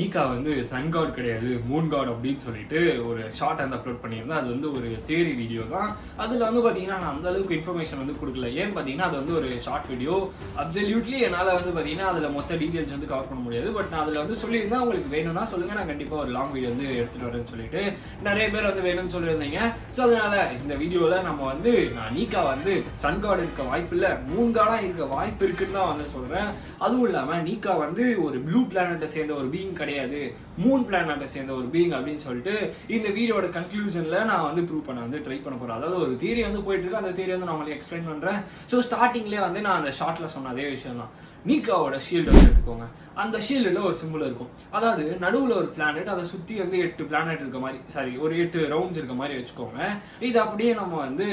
நீக்கா வந்து Sun God கிடையாது Moon God அப்படின்னு சொல்லிட்டு ஒரு ஷார்ட் வந்து அப்லோட் பண்ணியிருந்தேன். அது வந்து ஒரு தியரி வீடியோ தான். அதில் வந்து பார்த்தீங்கன்னா நான் அந்த அளவுக்கு இன்ஃபர்மேஷன் வந்து கொடுக்கல. ஏன்னு பார்த்தீங்கன்னா அது வந்து ஒரு ஷார்ட் வீடியோ. அப்சல்யூட்லி என்னால் வந்து பார்த்தீங்கன்னா அதில் மொத்த டீட்டெயில்ஸ் வந்து கவர் பண்ண முடியாது. பட் நான் அதில் வந்து சொல்லியிருந்தேன், உங்களுக்கு வேணும்னா சொல்லுங்கள், நான் கண்டிப்பாக ஒரு லாங் வீடியோ வந்து எடுத்துகிட்டு வரேன்னு சொல்லிட்டு நிறைய பேர் வந்து வேணும்னு சொல்லியிருந்தீங்க. ஸோ அதனால் இந்த வீடியோவில் நம்ம வந்து நான் நீக்கா வந்து சன் காட் இருக்க வாய்ப்பு இல்லை, மூன் காடாக இருக்க வாய்ப்பு இருக்குன்னு தான் வந்து சொல்கிறேன். அதுவும் இல்லாமல் நீக்கா வந்து ஒரு ப்ளூ பிளானட்டை சேர்ந்த ஒரு பீயிங் கிடையாது, மூன் பிளானட்டை சேர்ந்த ஒரு பீயிங் அப்படின்னு சொல்லிட்டு இந்த வீடியோட கன்க்ளூஷன்ல நான் வந்து ப்ரூவ் பண்ண வந்து ட்ரை பண்ண போறேன். அதாவது ஒரு தியரி வந்து போயிட்டு இருக்கு, அந்த தியரி வந்து நான் உங்களுக்கு எக்ஸ்பிளைன் பண்றேன். ஸோ ஸ்டார்டிங்லேயே வந்து நான் அந்த ஷார்ட்ல சொன்ன அதே விஷயம் தான். நீக்காவோட ஷீல்டு வந்து எடுத்துக்கோங்க. அந்த ஷீல்டில் ஒரு சிம்பிள் இருக்கும். அதாவது நடுவில் ஒரு பிளானட், அதை சுற்றி வந்து 8 பிளானட் இருக்க மாதிரி, சாரி ஒரு 8 ரவுண்ட்ஸ் இருக்க மாதிரி வச்சுக்கோங்க. இது அப்படியே நம்ம வந்து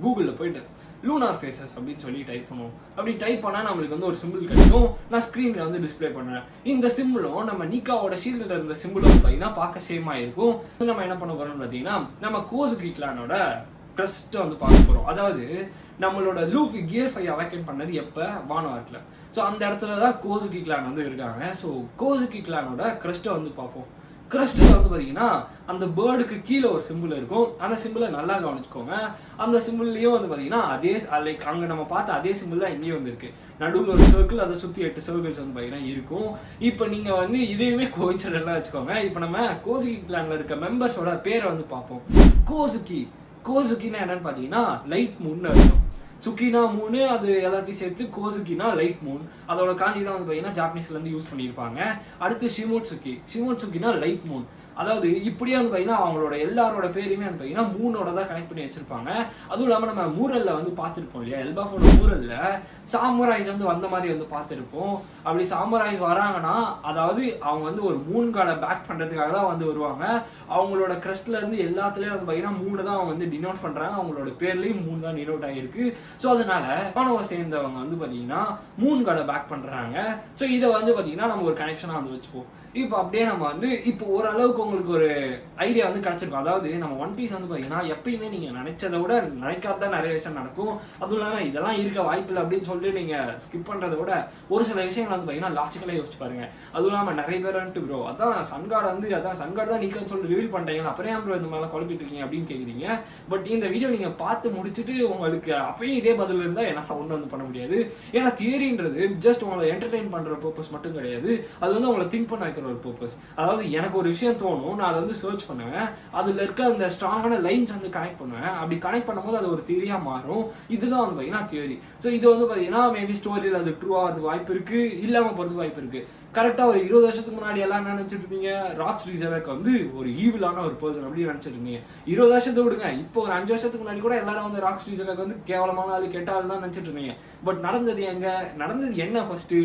கூகுளில் போயிட்டு லூனார் ஃபேஸஸ் அப்படின்னு சொல்லி டைப் பண்ணுவோம். அப்படி டைப் பண்ணால் நம்மளுக்கு வந்து ஒரு சிம்பிள் கிடைக்கும். நான் ஸ்க்ரீனில் வந்து டிஸ்பிளே பண்ணுறேன். இந்த சிம்பிளும் நம்ம நீக்காவோட ஷீல்டில் இருந்த சிம்பிளும் பார்த்தீங்கன்னா பார்க்க சேமாக இருக்கும். நம்ம என்ன பண்ண போகிறோம்னு பார்த்தீங்கன்னா நம்ம கோசுகி கிளானோட க்ரஸ்ட்டை வந்து பார்க்க போகிறோம். அதாவது நம்மளோட லூஃபி கியர் 5 அவேக்கன் பண்ணது எப்போ? வானவார்க்கில். ஸோ அந்த இடத்துல தான் கோசுகி கிளான் வந்து இருக்காங்க. ஸோ கோசுகி கிளானோட க்ரஸ்ட்டை வந்து பார்ப்போம். கிரஸ்டில் வந்து பார்த்தீங்கன்னா அந்த பேர்டுக்கு கீழே ஒரு சிம்பிள் இருக்கும். அந்த சிம்பிளை நல்லா கவனிச்சுக்கோங்க. அந்த சிம்பிள்லேயும் வந்து பார்த்தீங்கன்னா அதே லைக் அங்கே நம்ம பார்த்த அதே சிம்பிள் தான் இங்கேயும் வந்துருக்கு. நடுவில் ஒரு சர்க்கிள், அதை சுற்றி 8 சர்க்கிள்ஸ் வந்து பார்த்தீங்கன்னா இருக்கும். இப்போ நீங்கள் வந்து இதையுமே கோயின்சிடென்ட்டாக வச்சுக்கோங்க. இப்போ நம்ம கோசுகி கிளானில் இருக்க மெம்பர்ஸோட பேரை வந்து பார்ப்போம். கோசுகின்னா என்னன்னு பார்த்தீங்கன்னா லைட் மூன் இருக்கும். சுக்கினா மூணு, அது எல்லாத்தையும் சேர்த்து கோசுகினா லைட் மூன். அதோட காஞ்சி தான் வந்து பார்த்தீங்கன்னா ஜாப்பனீஸ்லேருந்து யூஸ் பண்ணியிருப்பாங்க. அடுத்து ஷிமோட்சுக்கினா லைட் மூன். அதாவது இப்படியே வந்து பார்த்தீங்கன்னா அவங்களோட எல்லாரோட பேருமே வந்து பார்த்தீங்கன்னா மூணோட தான் கனெக்ட் பண்ணி வச்சிருப்பாங்க. அதுவும் இல்லாமல் நம்ம மூரலில் வந்து பார்த்துருப்போம் இல்லையா, எல்பாஃபோட மூரலில் சாமுராய்ஸ் வந்து வந்த மாதிரி வந்து பார்த்துருப்போம். அப்படி சாமுராய்ஸ் வராங்கன்னா அதாவது அவங்க வந்து ஒரு மூன் கார்டை பேக் பண்ணுறதுக்காக தான் வந்து வருவாங்க. அவங்களோட கிரஸ்ட்லேருந்து எல்லாத்துலேயும் வந்து பார்த்தீங்கன்னா மூணு தான் அவங்க வந்து டினோட் பண்ணுறாங்க. அவங்களோட பேர்லேயும் மூணு தான் டினோட் ஆகிருக்கு. ஸோ அதனால மாணவ சேர்ந்தவங்க வந்து பார்த்தீங்கன்னா மூன் கார்டை பேக் பண்ணுறாங்க. ஸோ இதை வந்து பார்த்தீங்கன்னா நம்ம ஒரு கனெக்ஷனாக வந்து வச்சுப்போம். இப்போ அப்படியே நம்ம வந்து இப்போ ஓரளவுக்கு உங்களுக்கு ஒரு ஐடியா வந்து கிடச்சிருக்கும். அதாவது நம்ம ஒன் பீஸ் வந்து பார்த்தீங்கன்னா எப்பயுமே நீங்கள் நினைச்சதை விட நினைக்காத நிறைய விஷயம் நடக்கும். அதுவும் இல்லாமல் இதெல்லாம் இருக்க வாய்ப்பில்லை அப்படின்னு சொல்லிட்டு நீங்கள் ஸ்கிப் பண்ணுறத விட ஒரு சில விஷயங்கள் வந்து பார்த்தீங்கன்னா லாஜிக்கலாக யோசிச்சு பாருங்க. அதுவும் இல்லாமல் நிறைய பேர் வந்துட்டு ப்ரோ அதான் சன்கார்டு வந்து அதான் சன்கார்டு தான் நீக்கன்னு சொல்லி ரிவீல் பண்ணுறீங்க, அப்புறம் ஏன் ப்ரோ இந்த மாதிரிலாம் குழப்பிட்டு இருக்கீங்க அப்படின்னு கேட்குறீங்க. பட் இந்த வீடியோ நீங்கள் பார்த்து முடிச்சுட்டு உங்களுக்கு அப்பயும் இதே பதில் இருந்தால் என்னால் ஒன்றும் வந்து பண்ண முடியாது. ஏன்னா தியரின்றது ஜஸ்ட் உங்களை என்டர்டெயின் பண்ணுற பர்பஸ் மட்டும் கிடையாது, அது வந்து உங்களை திங்க் பண்ண வைக்கிற ஒரு பர்பஸ். அதாவது எனக்கு ஒரு விஷயம் தோணும், நான் அதை வந்து சர்ச் பண்ணுவேன், அதில் இருக்க அந்த ஸ்ட்ராங்கான லைன்ஸ் வந்து கனெக்ட் பண்ணுவேன். அப்படி கனெக்ட் பண்ணும்போது அது ஒரு தியரியாக மாறும். இதுதான் வந்து பார்த்தீங்கன்னா தியரி. ஸோ இது வந்து பார்த்தீங்கன்னா மேபி ஸ்டோரியில் அது ட்ரூ ஆகிறதுக்கு வாய்ப்பு இருக்குது, இல்லாமல் போகிறதுக்கு வாய்ப்பு இருக்குது. கரெக்டாக ஒரு 20 வருஷத்துக்கு முன்னாடி எல்லாம் நினச்சிட்டு இருந்தீங்க ராக்ஸ் ரீசவேக் வந்து ஒரு ஈவிலான ஒரு பர்சன் அப்படின்னு நினச்சிட்டு இருந்தீங்க. 20 வருஷத்தை விடுங்க, இப்போ ஒரு 5 வருஷத்துக்கு முன்னாடி கூட எல்லாரும் வந்து ராக்ஸ் ரீசவேக் வந்து கேவலமான ஆள் கெட்ட ஆள் தான் நினச்சிட்டு இருந்தீங்க. பட் நடந்தது என்ன ஃபர்ஸ்ட்?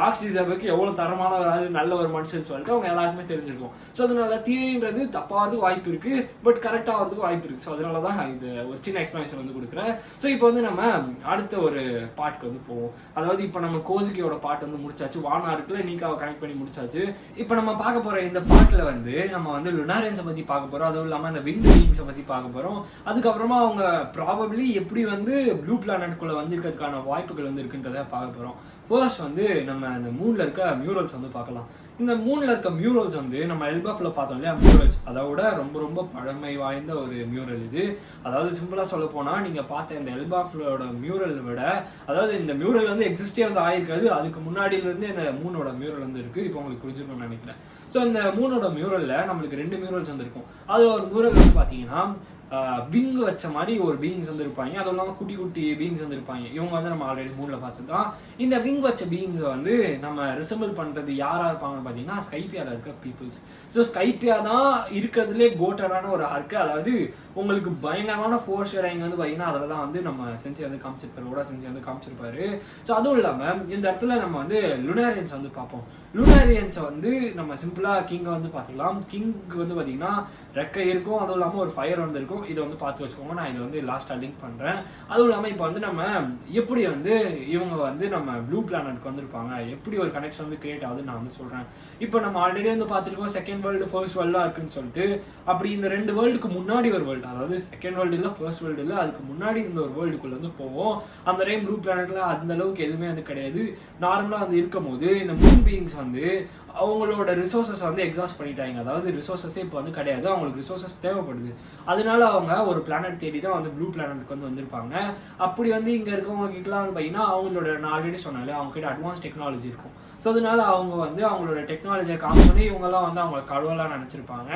ராக்ஸ் ரீசவேக் எவ்வளோ தரமான ஒரு ஆள், நல்ல ஒரு மனுஷன் சொல்லிட்டு அவங்க எல்லாருக்குமே தெரிஞ்சிருக்கும். ஸோ அதனால தியரின்றது தப்பாகிறதுக்கு வாய்ப்பு இருக்குது, பட் கரெக்டாக ஆகிறதுக்கு வாய்ப்பு இருக்குது. ஸோ அதனால தான் இந்த ஒரு சின்ன எக்ஸ்பிளனேஷன் வந்து கொடுக்குறேன். ஸோ இப்போ வந்து நம்ம அடுத்த ஒரு பார்ட்க்கு வந்து போவோம். அதாவது இப்போ நம்ம கோசுகியோட பார்ட் வந்து முடிச்சாச்சு, வானார்க்கில் நீக்கா கனெக்ட் பண்ணி முடிச்சாச்சு. இப்போ நம்ம பார்க்க போற இந்த பார்ட்ல வந்து நம்ம வந்து லுனாரியன்ஸை பத்தி பார்க்க போறோம். அதுவும் இல்லாமல் இந்த விண்ட் பீயிங்ஸை பத்தி பார்க்க போறோம். அதுக்கப்புறமா அவங்க ப்ராபப்ளி எப்படி வந்து ப்ளூ பிளானட்குள்ள வந்திருக்கிறதுக்கான வாய்ப்புகள் வந்து இருக்குன்றதை பார்க்க போறோம். ஃபர்ஸ்ட் வந்து நம்ம இந்த மூன்ல இருக்க மியூரல்ஸ் வந்து பார்க்கலாம். இந்த மூன்ல இருக்க மியூரல்ஸ் வந்து நம்ம எல்பாஃப்ல பார்த்தோம் இல்லையா, மியூரல்ஸ் அதோட ரொம்ப ரொம்ப பழமை வாய்ந்த ஒரு மியூரல் இது. அதாவது சிம்பிளா சொல்ல போனா நீங்க பார்த்த இந்த எல்பாஃப்லோட மியூரல் விட, அதாவது இந்த மியூரல் வந்து எக்ஸிஸ்டே வந்து ஆயிருக்காது, அதுக்கு முன்னாடியில இருந்து இந்த மூனோட மியூரல் வந்து இருக்கு. இப்போ உங்களுக்கு புரிஞ்சிருக்கும்னு நினைக்கிறேன். ஸோ இந்த மூனோட மியூரல்ல நம்மளுக்கு 2 மியூரல்ஸ் வந்து இருக்கும். அதுல ஒரு மியூரல் வந்து பார்த்தீங்கன்னா விங்கு வச்ச மாதிரி ஒரு பீயிங்ஸ் வந்து இருப்பாங்க. அதுவும் இல்லாமல் குட்டி குட்டி பீயிங்ஸ் வந்து இருப்பாங்க. இவங்க வந்து நம்ம ஆல்ரெடி மூணில் பார்த்துதான். இந்த விங் வச்ச பீயிங்ஸை வந்து நம்ம ரிசம்பிள் பண்ணுறது யாராக இருப்பாங்கன்னு பார்த்தீங்கன்னா ஸ்கைப்பியாவில் இருக்க பீப்புள்ஸ். ஸோ ஸ்கைப்பியா தான் இருக்கிறதுலே கோட்டடான ஒரு ஆர்க்கு. அதாவது உங்களுக்கு பயங்கரமான ஃபோர்ஸ் ஷேரிங் வந்து பார்த்தீங்கன்னா அதில் தான் வந்து நம்ம செஞ்சு வந்து காமிச்சிருப்பாரு, ஓடா செஞ்சு வந்து காமிச்சிருப்பாரு. ஸோ அதுவும் இல்லாமல் இந்த இடத்துல நம்ம வந்து லுனாரியன்ஸ் வந்து பார்ப்போம். லுனாரியன்ஸை வந்து நம்ம சிம்பிளாக கிங்கை வந்து பார்த்துக்கலாம். கிங்க்கு வந்து பார்த்தீங்கன்னா ரெக்கை இருக்கும், அதுவும் இல்லாமல் ஒரு ஃபயர் வந்து இருக்கும். இதை வந்து பார்த்து வச்சுக்கோங்க, நான் இதை வந்து லாஸ்ட்டாக லிங்க் பண்ணுறேன். அதுவும் இல்லாமல் இப்போ வந்து நம்ம எப்படி வந்து இவங்க வந்து நம்ம ப்ளூ பிளானட்க்கு வந்திருப்பாங்க, எப்படி ஒரு கனெக்ஷன் வந்து கிரியேட் ஆகுதுன்னு நான் வந்து சொல்கிறேன். இப்போ நம்ம ஆல்ரெடி வந்து பார்த்துருக்கோம் செகண்ட் வேர்ல்டு ஃபர்ஸ்ட் வேர்ல்டாக இருக்குன்னு சொல்லிட்டு. அப்படி இந்த 2 வேர்ல்டுக்கு முன்னாடி ஒரு வேர்ல்டு, அதாவது செகண்ட் வேர்ல்டு இல்லை ஃபர்ஸ்ட் வேர்ல்டு இல்லை, அதுக்கு முன்னாடி இந்த ஒரு வேர்ல்டுக்குள்ளே வந்து போவோம். அந்த டைம் ப்ளூ பிளானட்ல அந்த அளவுக்கு எதுவுமே வந்து கிடையாது. நார்மலாக வந்து இருக்கும் போது இந்த மூன் பீயிங்ஸ் வந்து அவங்களோட ரிசோர்ஸஸ் வந்து எக்ஸாஸ்ட் பண்ணிட்டாங்க. அதாவது ரிசோர்ஸஸே இப்போ வந்து கிடையாது, அவங்களுக்கு ரிசோர்ஸஸ் தேவைப்படுது. அதனால அவங்க ஒரு பிளானட் தேடி தான் வந்து ப்ளூ பிளானட்டுக்கு வந்து வந்திருப்பாங்க. அப்படி வந்து இங்கே இருக்கவங்க கிட்டலாம் வந்து பார்த்தீங்கன்னா அவங்களோட, நான் ஆல்ரெடி சொன்னாலே அவங்க கிட்ட அட்வான்ஸ் டெக்னாலஜி இருக்கும். ஸோ அதனால அவங்க வந்து அவங்களோட டெக்னாலஜியை காமிச்சு இவங்கெல்லாம் வந்து அவங்கள கடவுளாக நினச்சிருப்பாங்க.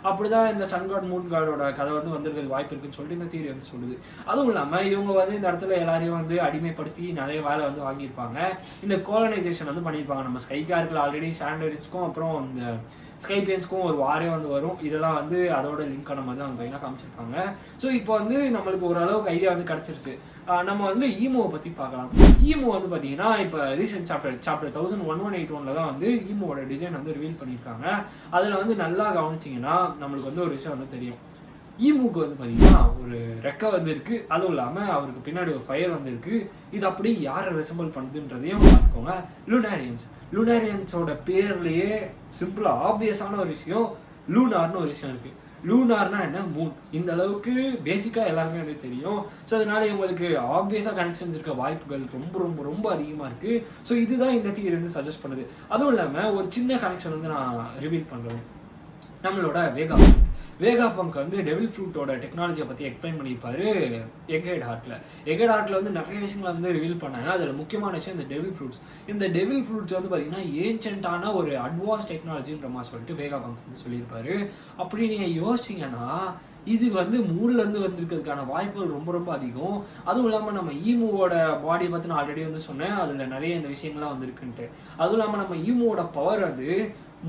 அப்படி தான் இந்த சன் காட் மூன் காடோட கதை வந்து வந்திருக்கிறது வாய்ப்பு இருக்குன்னு சொல்லிட்டு இந்த தியரி வந்து சொல்லுது. அதுவும் இல்லாமல் இவங்க வந்து இந்த இடத்துல எல்லாரையும் வந்து அடிமைப்படுத்தி நிறைய வேலை வந்து வாங்கியிருப்பாங்க. இந்த கோலனைசேஷன் வந்து பண்ணியிருப்பாங்க. நம்ம ஸ்கைபியார்க்கில் ஆல்ரெடி சாண்டரிச்சுக்கும் அப்புறம் இந்த ஸ்கைபியன்ஸ்க்கும் ஒரு வாரே வந்து வரும். இதெல்லாம் வந்து அதோட லிங்கான மாதிரி தான் வந்து காமிச்சிருப்பாங்க. ஸோ இப்போ வந்து நம்மளுக்கு ஓரளவுக்கு ஐடியா வந்து கிடச்சிருச்சு. நம்ம வந்து ஈமோவை பற்றி பார்க்கலாம். ஈமோ வந்து பார்த்தீங்கன்னா இப்போ ரீசெண்ட் சாப்டர் 1181 தான் வந்து ஈமோவோட டிசைன் வந்து ரிவீல் பண்ணியிருக்காங்க. அதில் வந்து நல்லா கவனிச்சிங்கன்னா நம்மளுக்கு வந்து ஒரு விஷயம் வந்து தெரியும். ஈமுக்கு வந்து பார்த்தீங்கன்னா ஒரு ரெக்கை வந்து இருக்குது. அதுவும் இல்லாமல் அவருக்கு பின்னாடி ஒரு ஃபயர் வந்து இருக்குது. இது அப்படி யாரை ரெசம்பிள் பண்ணுதுன்றதையும் பார்த்துக்கோங்க. லூனாரியன்ஸோட பேர்லேயே சிம்பிளாக ஆப்வியஸான ஒரு விஷயம் லூனார்னு ஒரு விஷயம் இருக்குது. லூனார்னா என்ன, மூன். இந்த அளவுக்கு பேசிக்காக எல்லாருமே வந்து தெரியும். ஸோ அதனால இவங்களுக்கு ஆப்வியஸாக கனெக்ஷன்ஸ் இருக்க வாய்ப்புகள் ரொம்ப ரொம்ப ரொம்ப அதிகமாக இருக்குது. ஸோ இதுதான் இந்த தியரி வந்து சஜஸ்ட் பண்ணுது. அதுவும் இல்லாமல் ஒரு சின்ன கனெக்ஷன் வந்து நான் ரிவீல் பண்ணுறேன். நம்மளோட வேகா பங்க் வந்து டெவில் ஃப்ரூட்டோட டெக்னாலஜியை பற்றி எக்ஸ்பிளைன் பண்ணியிருப்பாரு எக்ஹெட் ஹார்ட்டில் வந்து நிறைய விஷயங்களை வந்து ரிவீல் பண்ணாங்க. அதில் முக்கியமான விஷயம் இந்த டெவில் ஃப்ரூட்ஸ் வந்து பார்த்தீங்கன்னா ஏன்ஷியன்ட்டான ஒரு அட்வான்ஸ் டெக்னாலஜின்ற மாதிரி சொல்லிட்டு வேகா பங்க் வந்து சொல்லியிருப்பாரு. அப்படி நீங்கள் யோசிச்சிங்கன்னா இது வந்து மூணுலேருந்து வந்திருக்கிறதுக்கான வாய்ப்புகள் ரொம்ப ரொம்ப அதிகம். அதுவும் இல்லாமல் நம்ம ஈமுவோட பாடியை பற்றி நான் ஆல்ரெடி வந்து சொன்னேன், அதில் நிறைய இந்த விஷயங்கள்லாம் வந்துருக்குன்ட்டு. அதுவும் இல்லாமல் நம்ம ஈமுவோட பவர் வந்து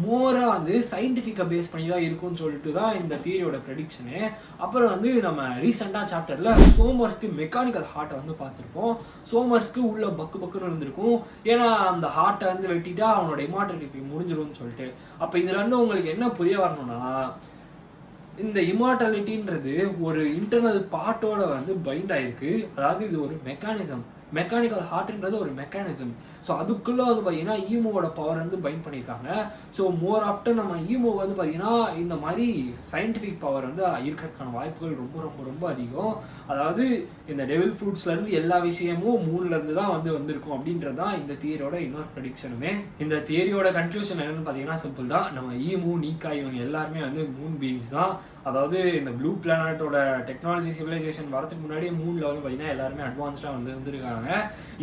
மோராக வந்து சயின்டிஃபிக்காக பேஸ் பண்ணி தான் இருக்கும்னு சொல்லிட்டு தான் இந்த தியரியோட ப்ரெடிக்ஷனு. அப்புறம் வந்து நம்ம ரீசெண்டாக சாப்டரில் சோமர்ஸ்க்கு மெக்கானிக்கல் ஹார்ட்டை வந்து பார்த்துருப்போம். சோமர்ஸ்க்கு உள்ள பக்குன்னு இருந்திருக்கும். ஏன்னா அந்த ஹார்ட்டை வந்து வெட்டிட்டா அவனோட இமார்டாலிட்டி முடிஞ்சிடும்னு சொல்லிட்டு. அப்போ இதில் இருந்து உங்களுக்கு என்ன புரிய வரணும்னா, இந்த இமார்டாலிட்டின்றது ஒரு இன்டர்னல் பார்ட்டோட வந்து பைண்ட் ஆயிருக்கு. அதாவது இது ஒரு மெக்கானிக்கல் ஹார்ட்ன்றது ஒரு மெக்கானிசம். ஸோ அதுக்குள்ளே வந்து பார்த்தீங்கன்னா ஈமோவோட பவர் வந்து பைண்ட் பண்ணியிருக்காங்க. ஸோ மோர் ஆஃப்டர் நம்ம ஈமோ வந்து பார்த்தீங்கன்னா இந்த மாதிரி சயின்டிஃபிக் பவர் வந்து இருக்கிறதுக்கான வாய்ப்புகள் ரொம்ப ரொம்ப ரொம்ப அதிகம். அதாவது இந்த டெவில் ஃப்ரூட்ஸ்லேருந்து எல்லா விஷயமும் மூணுலேருந்து தான் வந்திருக்கும் அப்படின்றது தான் இந்த தியரியோட இன்னொரு ப்ரெடிக்ஷனுமே. இந்த தியரியோட கன்க்ளூஷன் என்னன்னு பார்த்தீங்கன்னா சிம்பிள் தான். நம்ம ஈமு, நீக்கா இவங்க எல்லாருமே வந்து மூன் பீயிங்ஸ் தான். அதாவது இந்த ப்ளூ பிளானட்டோட டெக்னாலஜி சிவிலைசேஷன் வரதுக்கு முன்னாடியே மூணில் வந்து பார்த்தீங்கன்னா எல்லாருமே அட்வான்ஸ்டாக வந்துருக்காங்க.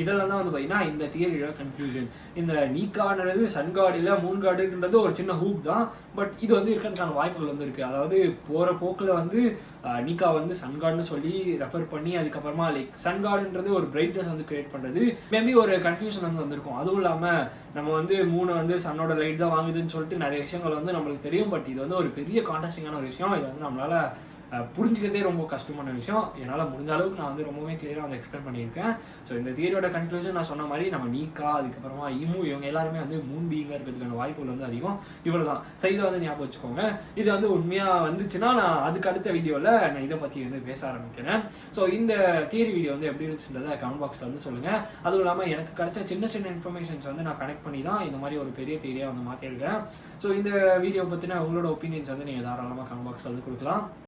இதெல்லாம் தான் வந்து பார்த்தீங்கன்னா இந்த தியரியோட கன்க்ளூஷன். இந்த நீக்கானது சன் காட் இல்லை மூன் காடுன்றது ஒரு சின்ன ஹூப் தான். பட் இது வந்து இருக்கிறதுக்கான வாய்ப்புகள் வந்து இருக்குது. அதாவது போகிற போக்கில் வந்து நீக்கா வந்து சன் காட்னு சொல்லி ரெஃபர் பண்ணி அதுக்கப்புறமா லைக் சன் காடுன்றது ஒரு பிரைட்னஸ் வந்து கிரியேட் பண்ணுறது மேபி ஒரு கன்ஃபியூஷன் வந்து வந்திருக்கும். அதுவும் இல்லாமல் நம்ம வந்து மூணு வந்து சன்னோட லைட் தான் வாங்குதுன்னு சொல்லிட்டு நிறைய விஷயங்கள் வந்து நம்மளுக்கு தெரியும். பட் இது வந்து ஒரு பெரிய கான்ட்ராஸ்டிங்கான ஒரு விஷயம். இது வந்து நம்மளால் புரிஞ்சுக்கிறதே ரொம்ப கஷ்டமான விஷயம். என்னால் முடிஞ்ச அளவுக்கு நான் வந்து ரொம்பவே கிளியராக வந்து எக்ஸ்பிளைன் பண்ணியிருக்கேன். ஸோ இந்த தியரியோட கன்க்ளூஷன் நான் சொன்ன மாதிரி நம்ம நீக்கா அதுக்கப்புறமா ஈமு இவங்க எல்லாருமே வந்து மூன் பீயிங்காக இருக்கிறதுக்கான வாய்ப்புகள் வந்து அதிகம். இவ்வளோ தான். ஸோ இதை வந்து ஞாபகம் வச்சுக்கோங்க. இது வந்து உண்மையாக வந்துச்சுன்னா நான் அதுக்கு அடுத்த வீடியோவில் நான் இதை பற்றி வந்து பேச ஆரம்பிக்கிறேன். ஸோ இந்த தியரி வீடியோ வந்து எப்படி இருந்துச்சுன்றதை கமெண்ட் பாக்ஸில் வந்து சொல்லுங்கள். அதுவும் இல்லாமல் எனக்கு கிடைச்ச சின்ன சின்ன இன்ஃபர்மேஷன்ஸ் வந்து நான் கனெக்ட் பண்ணி தான் இந்த மாதிரி ஒரு பெரிய தியரியாக வந்து மாற்றிருக்கேன். ஸோ இந்த வீடியோ பற்றின உங்களோட ஒப்பீனியன்ஸ் வந்து நீங்கள் தாராளமாக கமெண்ட் பாக்ஸில் வந்து கொடுக்கலாம்.